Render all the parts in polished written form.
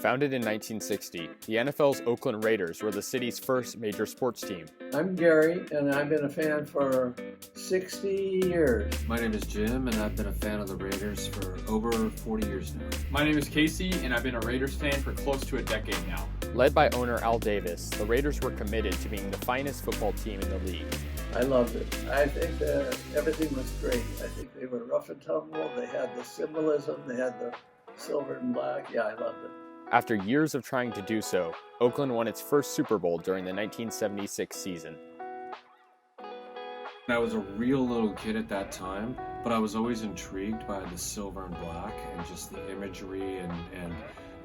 Founded in 1960, the NFL's Oakland Raiders were the city's first major sports team. I'm Gary, and I've been a fan for 60 years. My name is Jim, and I've been a fan of the Raiders for over 40 years now. My name is Casey, and I've been a Raiders fan for close to a decade now. Led by owner Al Davis, the Raiders were committed to being the finest football team in the league. I loved it. I think everything was great. I think they were rough and tumble. They had the symbolism. They had the silver and black. Yeah, I loved it. After years of trying to do so, Oakland won its first Super Bowl during the 1976 season. I was a real little kid at that time, but I was always intrigued by the silver and black and just the imagery and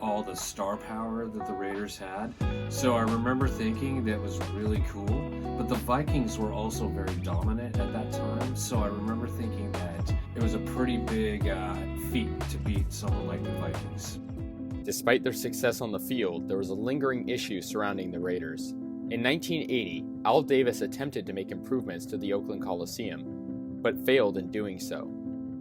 all the star power that the Raiders had. So I remember thinking that was really cool, but the Vikings were also very dominant at that time. So I remember thinking that it was a pretty big feat to beat someone like the Vikings. Despite their success on the field, there was a lingering issue surrounding the Raiders. In 1980, Al Davis attempted to make improvements to the Oakland Coliseum, but failed in doing so.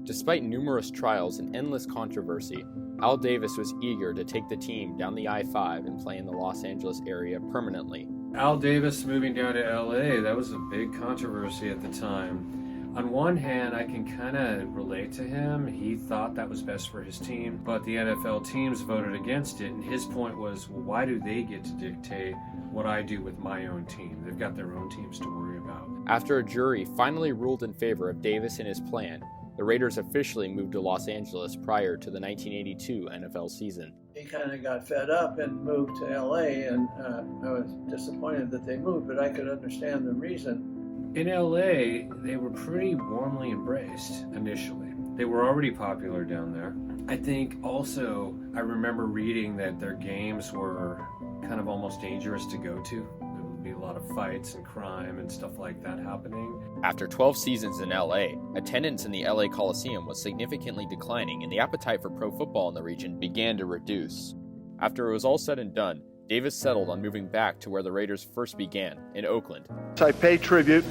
Despite numerous trials and endless controversy, Al Davis was eager to take the team down the I-5 and play in the Los Angeles area permanently. Al Davis moving down to LA, that was a big controversy at the time. On one hand, I can kind of relate to him. He thought that was best for his team, but the NFL teams voted against it, and his point was, well, why do they get to dictate what I do with my own team? They've got their own teams to worry about. After a jury finally ruled in favor of Davis and his plan, the Raiders officially moved to Los Angeles prior to the 1982 NFL season. He kind of got fed up and moved to LA, and I was disappointed that they moved, but I could understand the reason. In LA, they were pretty warmly embraced initially. They were already popular down there. I think also, I remember reading that their games were kind of almost dangerous to go to. There would be a lot of fights and crime and stuff like that happening. After 12 seasons in LA, attendance in the LA Coliseum was significantly declining and the appetite for pro football in the region began to reduce. After it was all said and done, Davis settled on moving back to where the Raiders first began, in Oakland. I pay tribute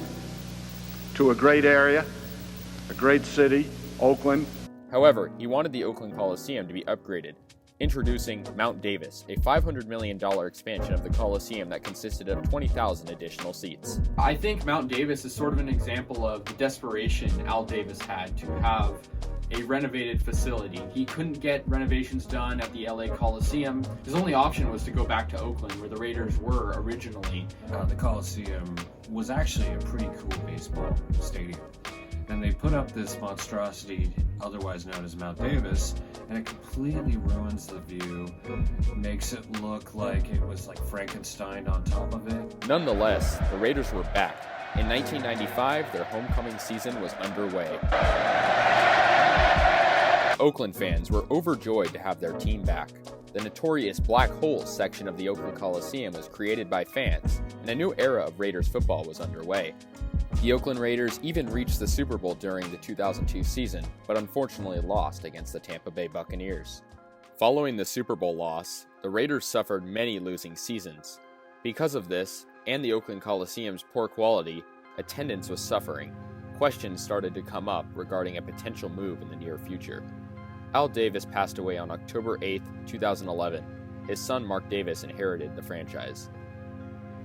to a great area, a great city, Oakland. However, he wanted the Oakland Coliseum to be upgraded, introducing Mount Davis, a $500 million expansion of the Coliseum that consisted of 20,000 additional seats. I think Mount Davis is sort of an example of the desperation Al Davis had to have a renovated facility. He couldn't get renovations done at the LA Coliseum. His only option was to go back to Oakland, where the Raiders were originally. The Coliseum was actually a pretty cool baseball stadium. And they put up this monstrosity, otherwise known as Mount Davis, and it completely ruins the view, makes it look like it was like Frankenstein on top of it. Nonetheless, the Raiders were back. In 1995, their homecoming season was underway. Oakland fans were overjoyed to have their team back. The notorious Black Hole section of the Oakland Coliseum was created by fans, and a new era of Raiders football was underway. The Oakland Raiders even reached the Super Bowl during the 2002 season, but unfortunately lost against the Tampa Bay Buccaneers. Following the Super Bowl loss, the Raiders suffered many losing seasons. Because of this, and the Oakland Coliseum's poor quality, attendance was suffering. Questions started to come up regarding a potential move in the near future. Al Davis passed away on October 8, 2011. His son Mark Davis inherited the franchise.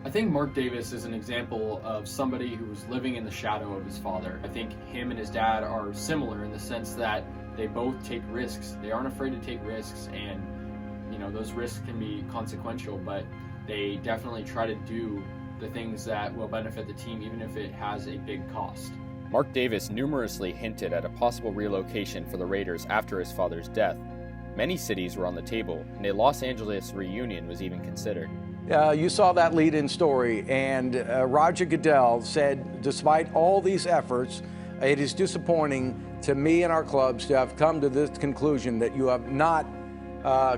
I think Mark Davis is an example of somebody who was living in the shadow of his father. I think him and his dad are similar in the sense that they both take risks. They aren't afraid to take risks, and those risks can be consequential, but they definitely try to do the things that will benefit the team, even if it has a big cost. Mark Davis numerously hinted at a possible relocation for the Raiders after his father's death. Many cities were on the table, and a Los Angeles reunion was even considered. You saw that lead-in story, and Roger Goodell said, despite all these efforts, it is disappointing to me and our clubs to have come to this conclusion that you have not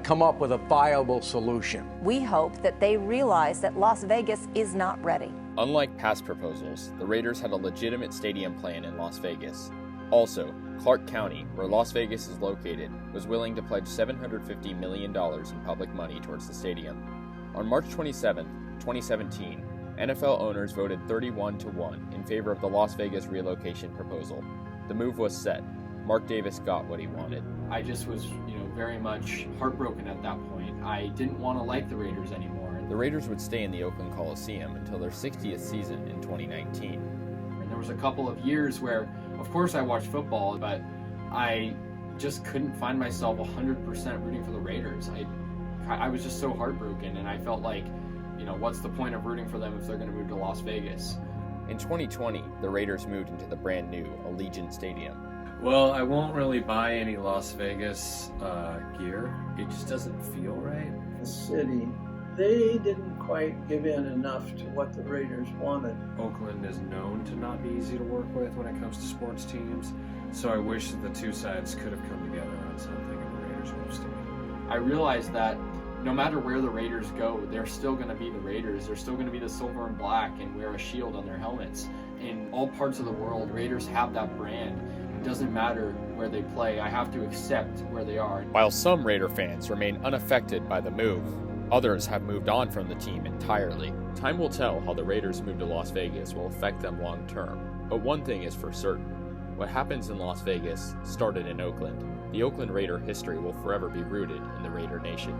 come up with a viable solution. We hope that they realize that Las Vegas is not ready. Unlike past proposals, the Raiders had a legitimate stadium plan in Las Vegas. Also, Clark County, where Las Vegas is located, was willing to pledge $750 million in public money towards the stadium. On March 27, 2017, NFL owners voted 31-1 in favor of the Las Vegas relocation proposal. The move was set. Mark Davis got what he wanted. I just was, very much heartbroken at that point. I didn't want to like the Raiders anymore. The Raiders would stay in the Oakland Coliseum until their 60th season in 2019. And there was a couple of years where, of course, I watched football, but I just couldn't find myself 100% rooting for the Raiders. I was just so heartbroken, and I felt like, what's the point of rooting for them if they're going to move to Las Vegas? In 2020, the Raiders moved into the brand new Allegiant Stadium. Well, I won't really buy any Las Vegas gear. It just doesn't feel right. The city, they didn't quite give in enough to what the Raiders wanted. Oakland is known to not be easy to work with when it comes to sports teams, so I wish that the two sides could have come together on something and the Raiders would have stayed. I realized that no matter where the Raiders go, they're still going to be the Raiders. They're still going to be the silver and black and wear a shield on their helmets. In all parts of the world, Raiders have that brand. It doesn't matter where they play. I have to accept where they are. While some Raider fans remain unaffected by the move, others have moved on from the team entirely. Time will tell how the Raiders' move to Las Vegas will affect them long term. But one thing is for certain. What happens in Las Vegas started in Oakland. The Oakland Raider history will forever be rooted in the Raider Nation.